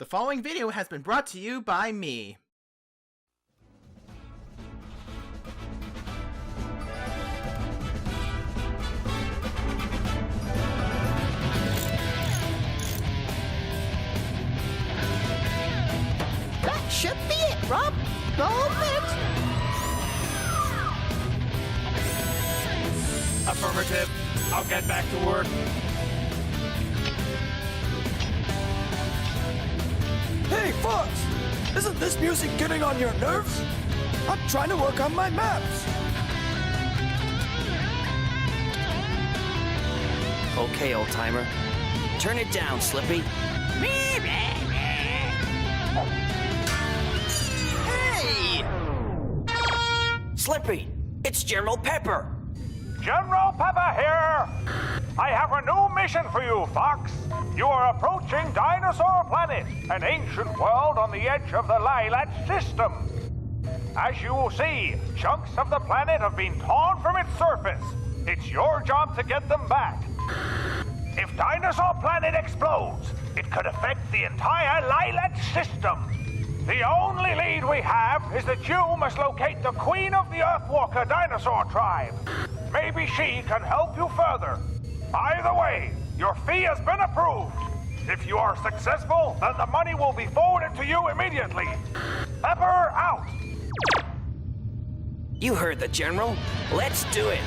The following video has been brought to you by me. That should be it, Rob. Roll it. Affirmative. I'll get back to work. Hey, Fox! Isn't this music getting on your nerves? I'm trying to work on my maps. Okay, old-timer. Turn it down, Slippy. Hey! Slippy, it's General Pepper. General Pepper here! I have a new mission for you, Fox. You are approaching Dinosaur Planet, an ancient world on the edge of the Lilat system. As you will see, chunks of the planet have been torn from its surface. It's your job to get them back. If Dinosaur Planet explodes, it could affect the entire Lilat system. The only lead we have is that you must locate the Queen of the Earthwalker dinosaur tribe. Maybe she can help you further. Either way, your fee has been approved. If you are successful, then the money will be forwarded to you immediately. Pepper out! You heard the General. Let's do it.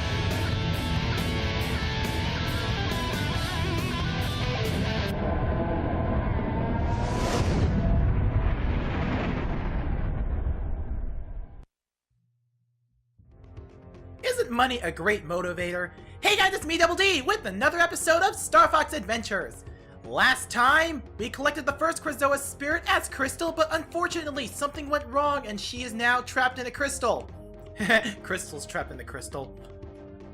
Isn't money a great motivator? Hey guys, it's me, Double D, with another episode of Star Fox Adventures. Last time, we collected the first Krazoa spirit as Crystal, but unfortunately something went wrong and she is now trapped in a crystal. Crystal's trapped in the crystal.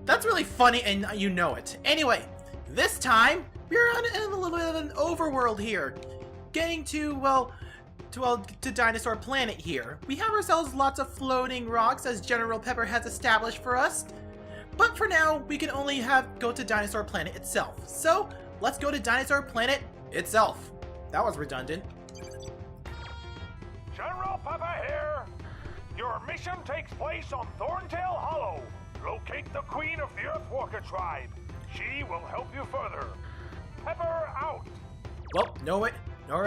That's really funny and you know it. Anyway, this time, we're on a little bit of an overworld here. Getting to Dinosaur Planet here. We have ourselves lots of floating rocks as General Pepper has established for us. But for now, we can only go to Dinosaur Planet itself. So, let's go to Dinosaur Planet itself. That was redundant. General Pepper here. Your mission takes place on Thorntale Hollow. Locate the Queen of the Earthwalker tribe. She will help you further. Pepper out. Well, nowhere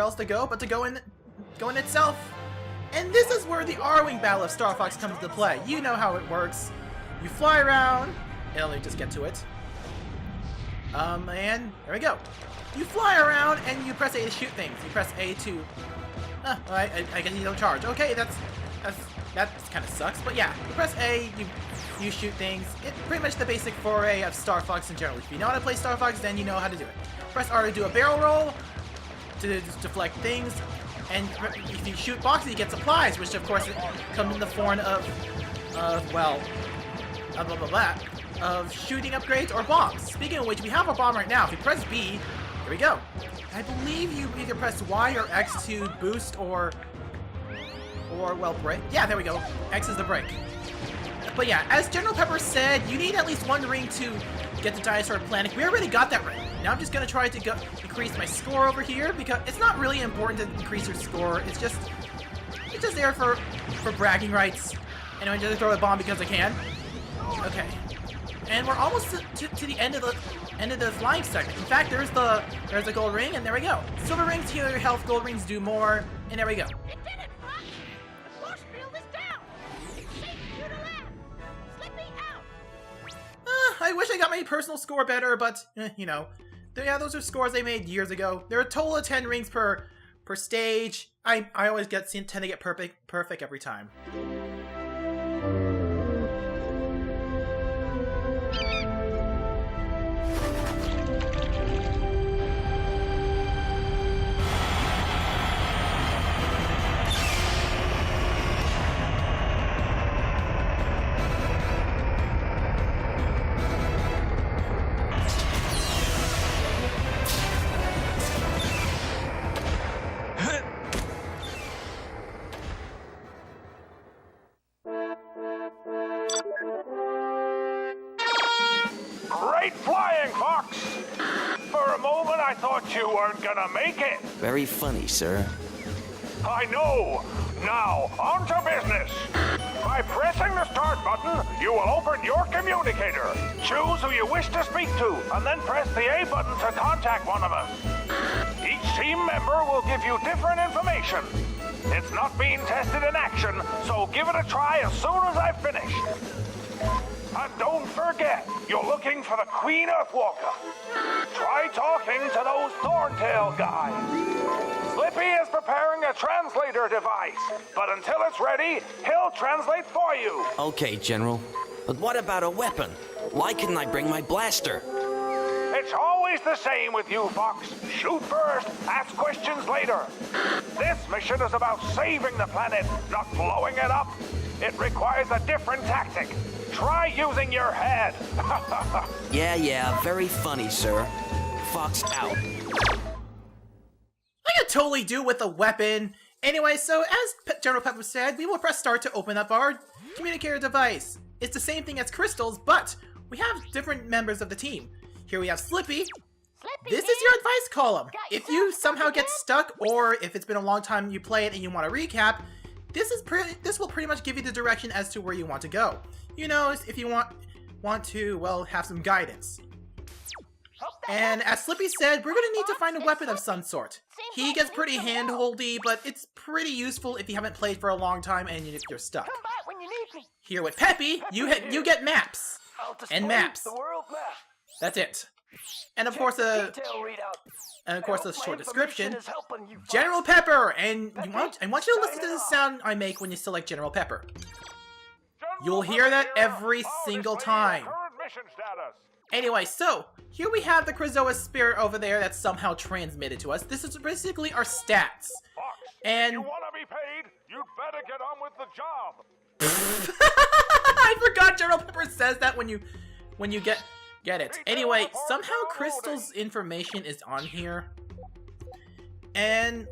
else to go but to go in itself. And this is where the R-Wing Battle of Star Fox comes into play. You know how it works. You fly around, and let me just get to it. And there we go. You fly around and you press A to shoot things. You press A to... I guess you don't charge. Okay, that kind of sucks, but yeah. You press A, you shoot things. It's pretty much the basic foray of Star Fox in general. If you know how to play Star Fox, then you know how to do it. Press R to do a barrel roll, to deflect things. And if you shoot boxes, you get supplies, which of course come in the form of shooting upgrades or bombs. Speaking of which, we have a bomb right now. If you press B, here we go. I believe you either press Y or X to boost or break. Yeah, there we go. X is the break. But yeah, as General Pepper said, you need at least one ring to get to Dinosaur Planet. We already got that ring. Now I'm just gonna try to increase my score over here because it's not really important to increase your score. It's just there for bragging rights. And I'm just throw a bomb because I can. Okay. And we're almost to the end of the flying segment. In fact, there's a gold ring, and there we go. Silver rings heal your health, gold rings do more, and there we go. It did it, Fox. The force field is down. It's safe for you to land. Slippy out. I wish I got my personal score better, but you know, yeah, those are scores I made years ago. There are a total of 10 rings per stage. I always tend to get perfect every time. I thought you weren't gonna make it. Very funny, sir. I know. Now, on to business. By pressing the start button, you will open your communicator. Choose who you wish to speak to, and then press the A button to contact one of us. Each team member will give you different information. It's not being tested in action, so give it a try as soon as I've finished. And don't forget, you're looking for the Queen Earthwalker. Try talking to those Thorntale guys. Slippy is preparing a translator device, but until it's ready, he'll translate for you. Okay, General. But what about a weapon? Why couldn't I bring my blaster? It's always the same with you, Fox. Shoot first, ask questions later. This mission is about saving the planet, not blowing it up. It requires a different tactic. Try using your head. Yeah, very funny, sir. Fox out. I could totally do with a weapon. Anyway, so as General Pepper said, we will press start to open up our communicator device. It's the same thing as Crystal's, but we have different members of the team. Here we have Slippy. This is your advice column. If you somehow get stuck, or if it's been a long time you play it and you want to recap, this will pretty much give you the direction as to where you want to go. You know, if you want to, well, have some guidance. And as Slippy said, we're gonna need to find a weapon of some sort. He gets pretty hand-holdy, but it's pretty useful if you haven't played for a long time and you're stuck. Here with Peppy, you get maps and maps. That's it. And of course a short description. General Pepper, and I want you to listen to the sound I make when you select General Pepper. You'll hear that every single time. Anyway, so here we have the Krazoa spirit over there that's somehow transmitted to us. This is basically our stats. Fox, and you want to be paid? You'd better get on with the job. I forgot General Pepper says that when you get it. Anyway, somehow Crystal's information is on here. And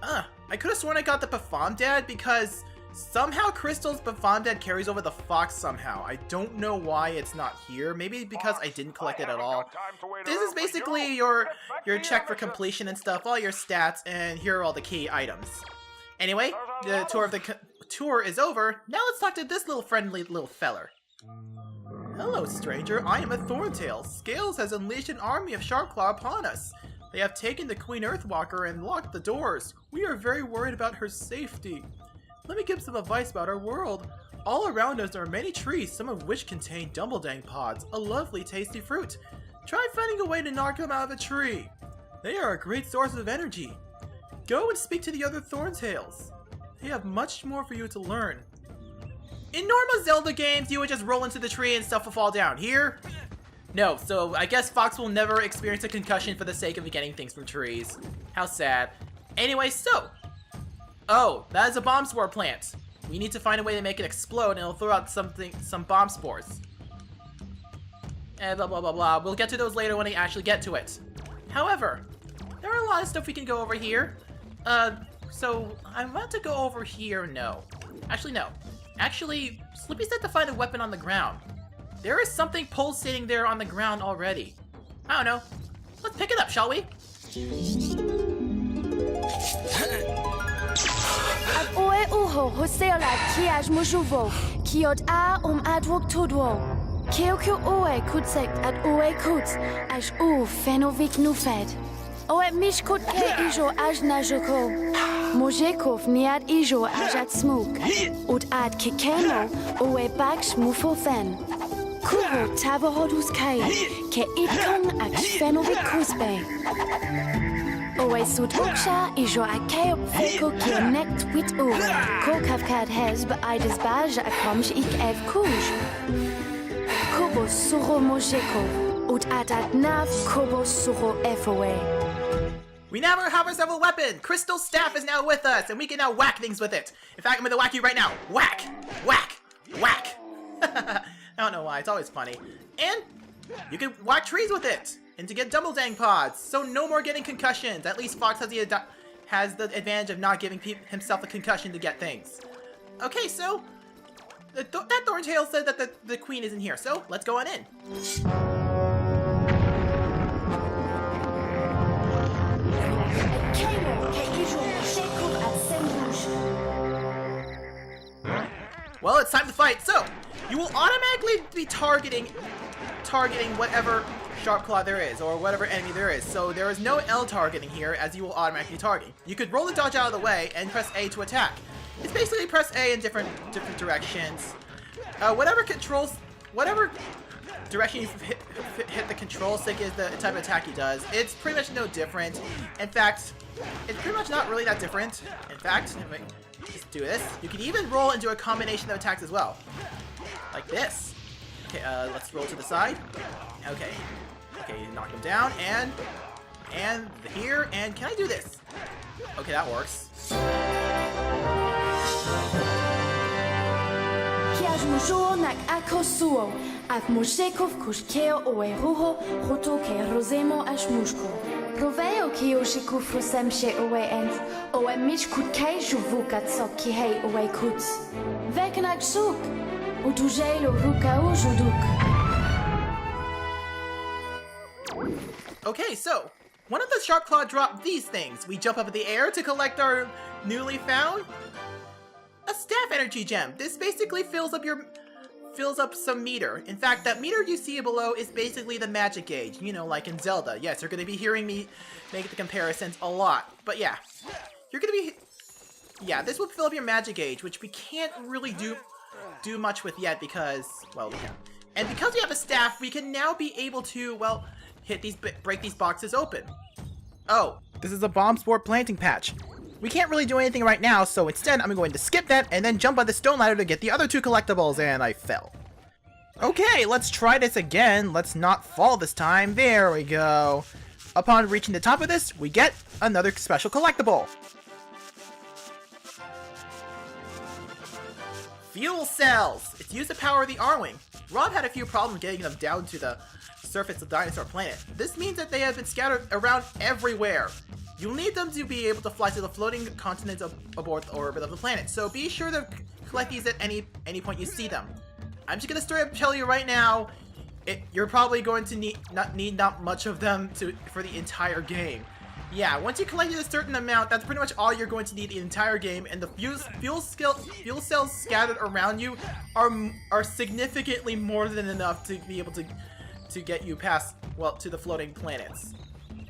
I could have sworn I got the Bafomdad because somehow Crystal's Bafomdad carries over the Fox somehow. I don't know why it's not here. Maybe because I didn't collect it at all. This is basically your check for completion and stuff, all your stats, and here are all the key items. Anyway, the tour is over. Now let's talk to this little friendly little feller. Hello, stranger. I am a Thorntale. Scales has unleashed an army of Sharpclaw upon us. They have taken the Queen Earthwalker and locked the doors. We are very worried about her safety. Let me give some advice about our world. All around us are many trees, some of which contain Dumbledang pods, a lovely tasty fruit. Try finding a way to knock them out of the tree. They are a great source of energy. Go and speak to the other Thorntales. They have much more for you to learn. In normal Zelda games, you would just roll into the tree and stuff will fall down. Here, no, so I guess Fox will never experience a concussion for the sake of getting things from trees. How sad. Anyway, so... Oh, that is a bomb spore plant. We need to find a way to make it explode and it'll throw out some bomb spores. And blah blah blah blah. We'll get to those later when I actually get to it. However, there are a lot of stuff we can go over here. So I want to go over here, no. Actually, no. Actually, Slippy said to find a weapon on the ground. There is something pulsating there on the ground already. I don't know. Let's pick it up, shall we? Ab oe uho hoseola kiaj mujuvo, kiod a adwok tudwo. Keokyo oe kutsekt at oe kuts, aj fenovik nufed. Oe mishkut ke ijo aj najoko. Mojekov niad ijo aj at smuk. Ut ad kikeno oe baksh mufofen. Kuho tavohodus kai, ke itkong ak fenovik kusbe. Oe sud uksha ijo akeo feko kionnect wit oe. Ko kavkad hezb ides baj akomj ik ev kuj. Kobo suro mojekov. Ut adat nav kobo suro efoe. We now have ourselves a weapon! Crystal's staff is now with us, and we can now whack things with it. In fact, I'm gonna whack you right now. Whack! Whack! Whack! I don't know why, it's always funny. And you can whack trees with it, and to get Dumbledang pods, so no more getting concussions. At least Fox has the advantage of not giving himself a concussion to get things. Okay, so that Thorntale said that the queen isn't here, so let's go on in. Well, it's time to fight. So, you will automatically be targeting whatever Sharp Claw there is, or whatever enemy there is. So there is no L targeting here, as you will automatically target. You could roll the dodge out of the way and press A to attack. It's basically press A in different directions. Whatever direction you hit the control stick is the type of attack he does. It's pretty much no different. In fact, it's pretty much not really that different. In fact, if I just do this, you can even roll into a combination of attacks as well. Like this. Okay, let's roll to the side. Okay. Okay, knock him down, and here, and can I do this? Okay, that works. Kiaj mujo nak akosuo, af mushekov kushkeo oe ruho, roto ke rosemo ash mushko. Roveo ki oshiku frusemshe oe enf, oe mich kut kai juvukat sok ki hei oe kuts. Vekenak suk, utujelo rukao juduk. Okay, so, one of the Sharp Claw dropped these things. We jump up in the air to collect our newly found a staff energy gem. This basically fills up some meter. In fact, that meter you see below is basically the magic gauge, you know, like in Zelda. Yes, you're going to be hearing me make the comparisons a lot. But yeah, you're going to be... Yeah, this will fill up your magic gauge, which we can't really do much with yet because, well, we can. And because we have a staff, we can now be able to, well, break these boxes open. Oh, this is a bomb spore planting patch. We can't really do anything right now, so instead I'm going to skip that and then jump on the stone ladder to get the other two collectibles, and I fell. Okay, let's try this again. Let's not fall this time. There we go. Upon reaching the top of this, we get another special collectible. Fuel cells! It's used to power the R-Wing. Rob had a few problems getting them down to the surface of Dinosaur Planet. This means that they have been scattered around everywhere. You'll need them to be able to fly to the floating continents aboard the orbit of the planet, so be sure to collect these at any point you see them. I'm just gonna straight up tell you right now, you're probably going to need not much of them for the entire game. Yeah, once you collected a certain amount, that's pretty much all you're going to need the entire game, and the fuel cells scattered around you are significantly more than enough to be able to get you past, well, to the floating planets.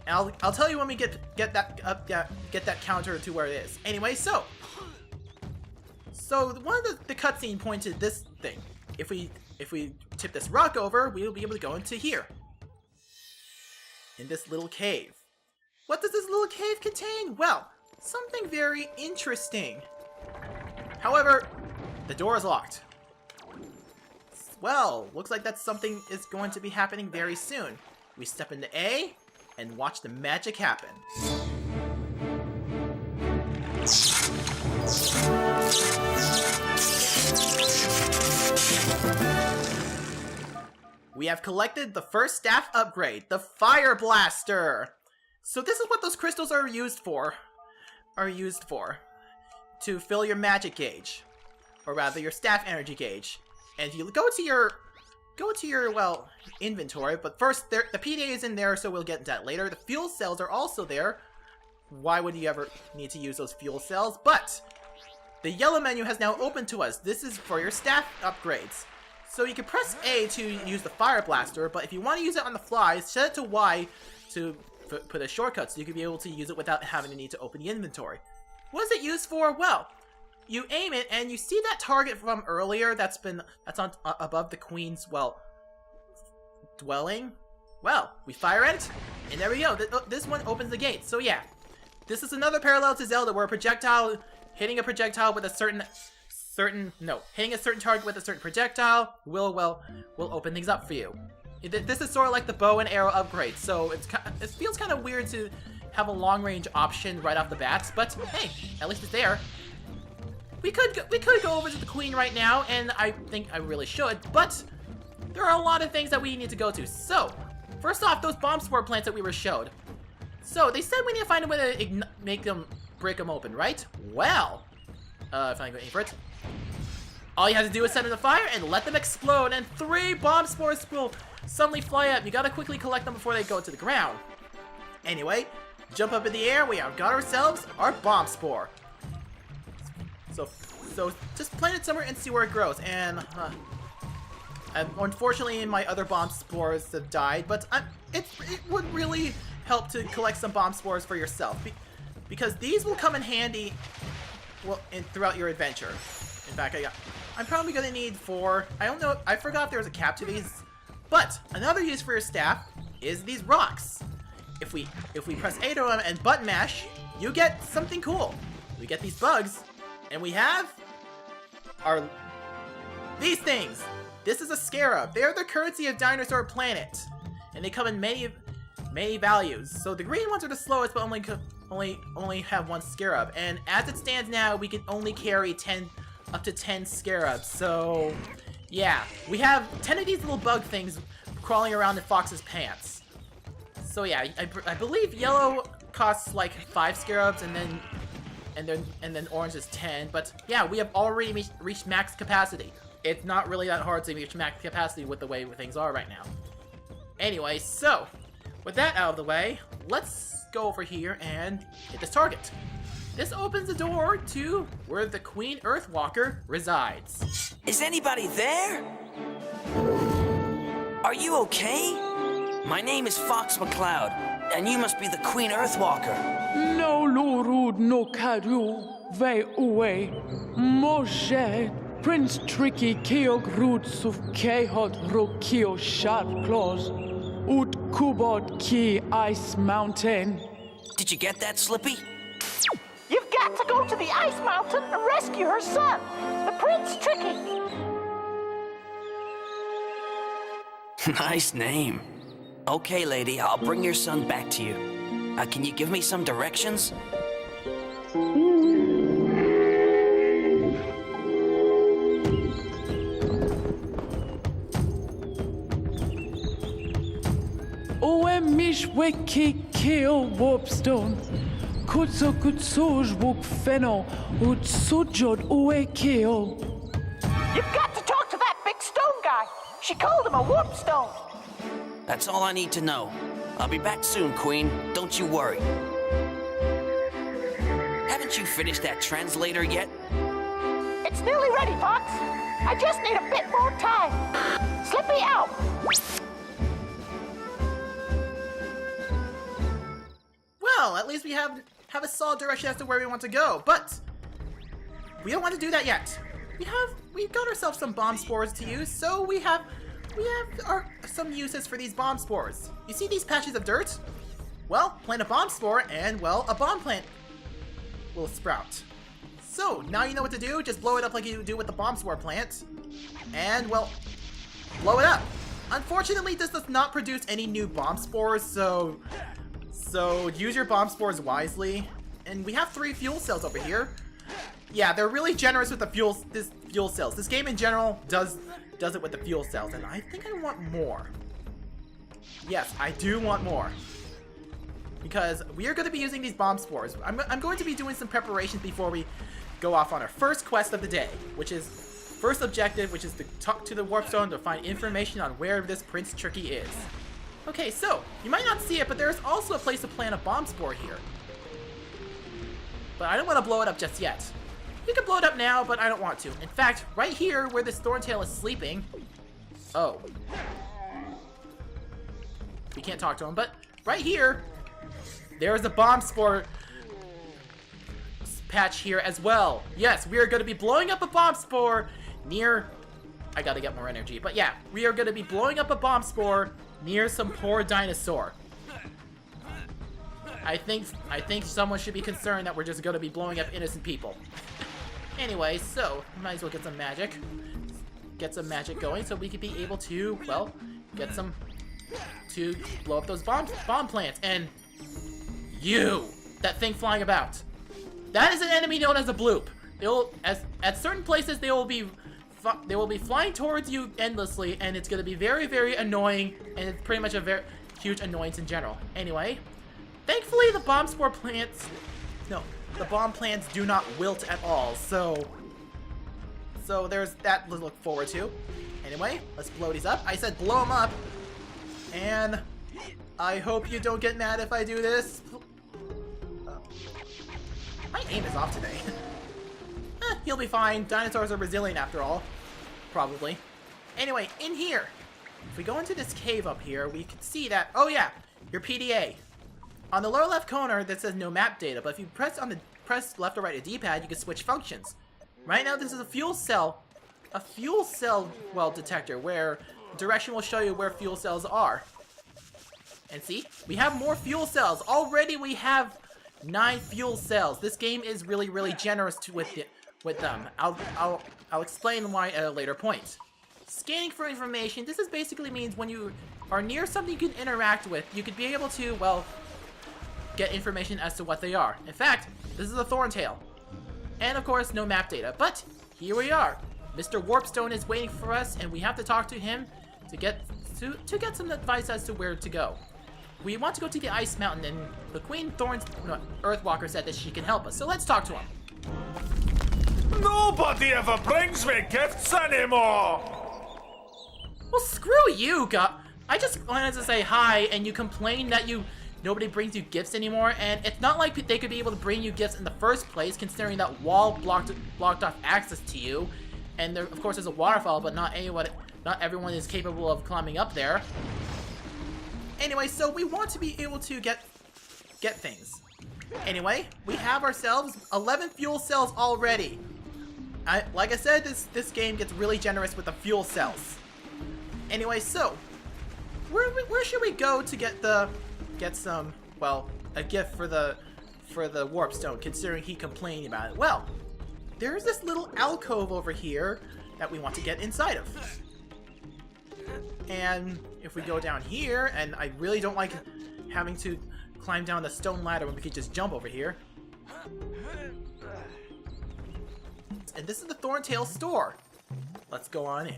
And I'll tell you when we get that counter to where it is. Anyway, so one of the cutscene pointed this thing. If we tip this rock over, we'll be able to go into here, in this little cave. What does this little cave contain? Well, something very interesting. However, the door is locked. Well, looks like that something is going to be happening very soon. We step into A and watch the magic happen. We have collected the first staff upgrade, the Fire Blaster. So this is what those crystals are used for. To fill your magic gauge, or rather your staff energy gauge. And if you go to your well, inventory, but first the PDA is in there, so we'll get into that later. The fuel cells are also there. Why would you ever need to use those fuel cells? But the yellow menu has now opened to us. This is for your staff upgrades. So you can press A to use the Fire Blaster, but if you want to use it on the fly, set it to Y to put a shortcut so you can be able to use it without having to need to open the inventory. What is it used for? Well, you aim it and you see that target from earlier that's on above the queen's, well, dwelling. Well, we fire it, and there we go. This one opens the gate. So yeah, this is another parallel to Zelda where hitting a projectile with a certain target with a certain projectile will open things up for you. This is sort of like the bow and arrow upgrade, so it feels kind of weird to have a long-range option right off the bat, but hey, at least it's there. We could go over to the queen right now, and I think I really should, but there are a lot of things that we need to go to. So, first off, those bomb spore plants that we were showed. So, they said we need to find a way to break them open, right? Well, if I go aim for it. All you have to do is set them to fire and let them explode, and 3 bomb spores will suddenly fly up. You gotta quickly collect them before they go to the ground. Anyway, jump up in the air, we have got ourselves our bomb spore. So So just plant it somewhere and see where it grows. And unfortunately, my other bomb spores have died, but it would really help to collect some bomb spores for yourself, because these will come in handy, well, throughout your adventure. In fact, I'm probably gonna need 4. I don't know. I forgot there was a cap to these, but another use for your staff is these rocks. If we press A to them and button mash, you get something cool. We get these bugs, and we have these things. This is a scarab. They are the currency of Dinosaur Planet, and they come in many values. So the green ones are the slowest, but only have 1 scarab. And as it stands now, we can only carry up to 10 scarabs. So yeah, we have 10 of these little bug things crawling around in Fox's pants. So yeah, I believe yellow costs like 5 scarabs, and then orange is 10. But yeah, we have already reached max capacity. It's not really that hard to reach max capacity with the way things are right now. Anyway, so with that out of the way, let's go over here and hit this target. This opens the door to where the Queen Earthwalker resides. Is anybody there? Are you okay? My name is Fox McCloud, and you must be the Queen Earthwalker. No lurud no kadu, ve uwe, moje, Prince Tricky keog rud suf kehot rokio sharp claws, ut kubod ki ice mountain. Did you get that, Slippy? You've got to go to the Ice Mountain and rescue her son, the Prince Tricky. Nice name. Okay, lady, I'll bring your son back to you. Can you give me some directions? Mish weki keo warpstone, kutso kutsoj wuk feno, ut sujod ue keo. You've got to talk to that big stone guy. She called him a warp stone. That's all I need to know. I'll be back soon, Queen. Don't you worry. Haven't you finished that translator yet? It's nearly ready, Fox. I just need a bit more time. Slip me out. Well, at least we have a solid direction as to where we want to go, but we don't want to do that yet. We got ourselves some bomb spores to use, so we have some uses for these bomb spores. You see these patches of dirt? Well, plant a bomb spore and, well, a bomb plant will sprout. So, now you know what to do. Just blow it up like you do with the bomb spore plant. And, well, blow it up. Unfortunately, this does not produce any new bomb spores, so use your bomb spores wisely. And we have 3 fuel cells over here. Yeah, they're really generous with the fuel cells. This game in general does it with the fuel cells, and I think I want more. Yes, I do want more. Because we are going to be using these bomb spores. I'm going to be doing some preparations before we go off on our first quest of the day, which is first objective, which is to talk to the warp stone to find information on where this Prince Tricky is. Okay, so you might not see it, but there's also a place to plant a bomb spore here. But I don't want to blow it up just yet. You can blow it up now, but I don't want to. In fact, right here where this Thorntale is sleeping. Oh. We can't talk to him, but right here, there's a bomb spore patch here as well. Yes, we are going to be blowing up a bomb spore near... I gotta get more energy. But yeah, we are going to be blowing up a bomb spore near some poor dinosaur. I think someone should be concerned that we're just going to be blowing up innocent people. Anyway, so might as well get some magic. Get some magic going so we could be able to, well, get some to blow up those bomb plants. And you, that thing flying about. That is an enemy known as a bloop. At certain places they will be flying towards you endlessly, and it's going to be very, very annoying, and it's pretty much a very huge annoyance in general. Anyway, thankfully the bomb plants do not wilt at all, so there's that to look forward to. Anyway, let's blow these up. I said blow them up, and I hope you don't get mad if I do this. My aim is off today. He'll be fine. Dinosaurs are resilient after all. Probably. Anyway, in here. If we go into this cave up here, we can see that... Oh yeah, your PDA. On the lower left corner, that says no map data, but if you press left or right a D-pad, you can switch functions. Right now, this is a fuel cell, well, detector, where direction will show you where fuel cells are. And see, we have more fuel cells. Already we have 9 fuel cells. This game is really, really generous with them. I'll explain why at a later point. Scanning for information. This is basically means when you are near something you can interact with, you could be able to, well, get information as to what they are. In fact, this is a Thorntale. And of course, no map data. But here we are. Mr. Warpstone is waiting for us, and we have to talk to him to get some advice as to where to go. We want to go to the Ice Mountain, and the Queen Earthwalker said that she can help us. So let's talk to him. Nobody ever brings me gifts anymore! Well, screw you, I just wanted to say hi, and you complain that nobody brings you gifts anymore, and it's not like they could be able to bring you gifts in the first place, considering that wall blocked off access to you. And there, of course, there's a waterfall, but not everyone is capable of climbing up there. Anyway, so we want to be able to get things. Anyway, we have ourselves 11 fuel cells already. Like I said, this game gets really generous with the fuel cells. Anyway, so where should we go to get some, well, a gift for the Warpstone, considering he complained about it? Well, there's this little alcove over here that we want to get inside of. And if we go down here, and I really don't like having to climb down the stone ladder when we could just jump over here. And this is the Thorntale Store. Let's go on in.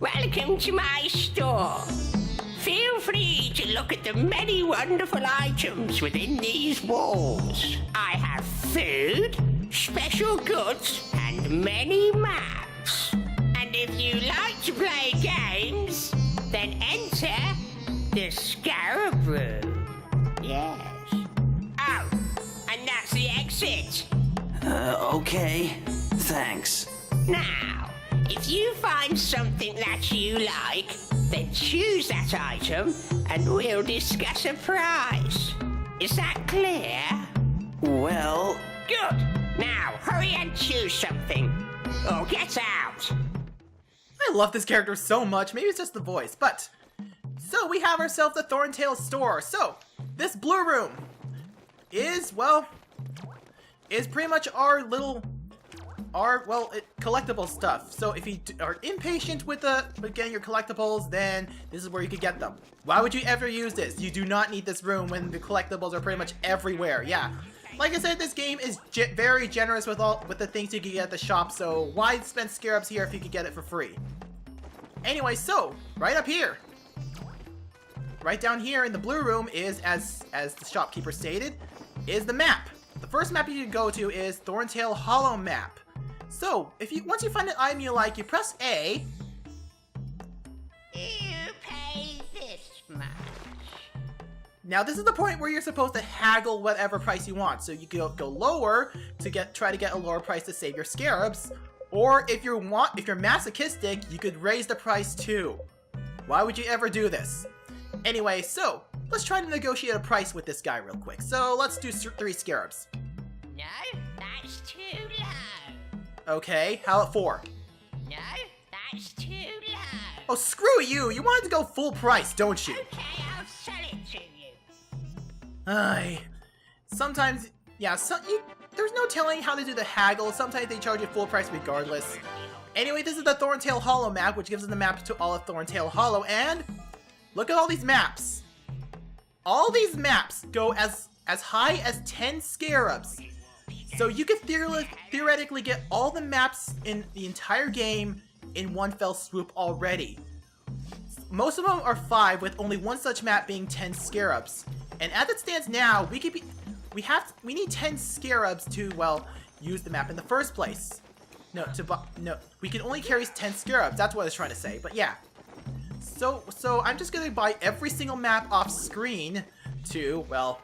Welcome to my store. Feel free to look at the many wonderful items within these walls. I have food, special goods, and many maps. And if you like to play games, then enter the Scarab Room. Yes. Oh, and that's the exit. Okay. Thanks. Now, if you find something that you like, then choose that item and we'll discuss a price. Is that clear? Well... Good. Now, hurry and choose something. Or get out. I love this character so much. Maybe it's just the voice, but... So, we have ourselves the Thorntale Store. So, this blue room is, well... is pretty much our collectible stuff. So if you are impatient with getting your collectibles, then this is where you could get them. Why would you ever use this? You do not need this room when the collectibles are pretty much everywhere. Yeah, like I said, this game is very generous with the things you can get at the shop. So why spend scarabs here if you could get it for free? Anyway, so right up here, right down here in the blue room is, as the shopkeeper stated, is the map. The first map you can go to is Thorntale Hollow Map. So, once you find an item you like, you press A. You pay this much. Now, this is the point where you're supposed to haggle whatever price you want. So you can go lower to try to get a lower price to save your scarabs, or if you're masochistic, you could raise the price too. Why would you ever do this? Anyway, so let's try to negotiate a price with this guy real quick. So let's do 3 scarabs. No, that's too low. Okay, how about 4? No, that's too low. Oh, screw you! You wanted to go full price, don't you? Okay, I'll sell it to you. Sometimes, yeah, there's no telling how to do the haggle. Sometimes they charge you full price regardless. Anyway, this is the Thorntale Hollow map, which gives us the map to all of Thorntale Hollow, and look at all these maps. All these maps go as high as 10 scarabs. So you could theoretically get all the maps in the entire game in one fell swoop already. Most of them are 5, with only one such map being 10 scarabs. And as it stands now, we need 10 scarabs to, well, use the map in the first place. No, we can only carry 10 scarabs. That's what I was trying to say. But yeah. So I'm just gonna buy every single map off screen to, well,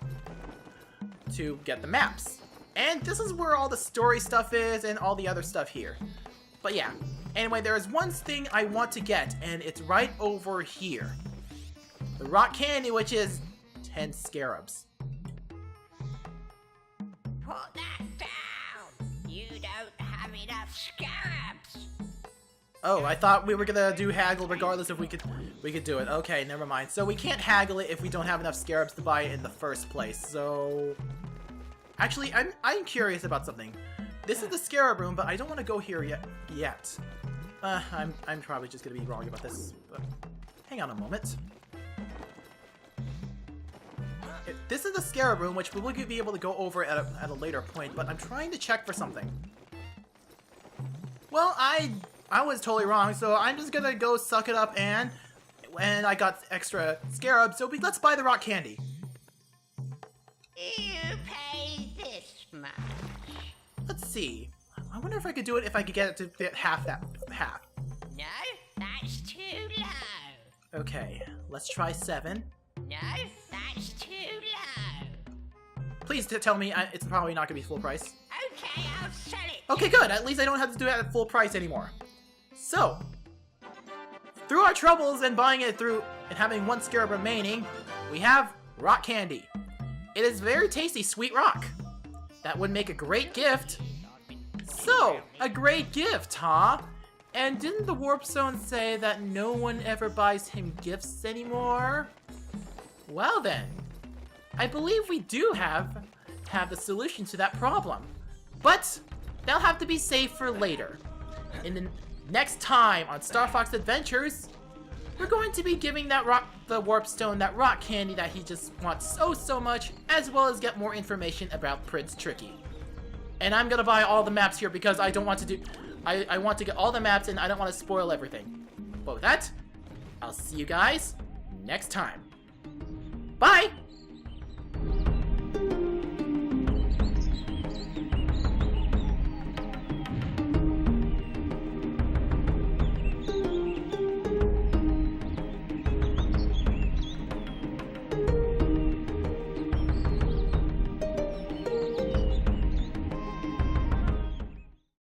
to get the maps. And this is where all the story stuff is and all the other stuff here. But yeah, anyway, there is one thing I want to get, and it's right over here. The rock candy, which is 10 scarabs. Put that down. You don't have enough scarabs. Oh, I thought we were gonna do haggle regardless if we could do it. Okay, never mind. So we can't haggle it if we don't have enough scarabs to buy it in the first place. So actually, I'm curious about something. This is the scarab room, but I don't want to go here yet. I'm probably just gonna be wrong about this. But hang on a moment. This is the scarab room, which we will be able to go over at a later point. But I'm trying to check for something. Well, I was totally wrong, so I'm just gonna go suck it up, and I got extra scarabs, so let's buy the rock candy. You pay this much. Let's see. I wonder if I could do it if I could get it to fit half. No, that's too low. Okay, let's try 7. No, that's too low. Please tell me it's probably not gonna be full price. Okay, I'll sell it. Okay, good. At least I don't have to do it at full price anymore. So, through our troubles and buying it through and having 1 scarab remaining, we have rock candy. It is very tasty sweet rock. That would make a great gift. So, a great gift, huh? And didn't the Warp Zone say that no one ever buys him gifts anymore? Well then, I believe we do have the solution to that problem. But that'll have to be saved for later. In the next time on Star Fox Adventures, we're going to be giving the Warp Stone that rock candy that he just wants so much, as well as get more information about Prince Tricky. And I'm gonna buy all the maps here because I don't want to do... I want to get all the maps and I don't want to spoil everything. But with that, I'll see you guys next time. Bye!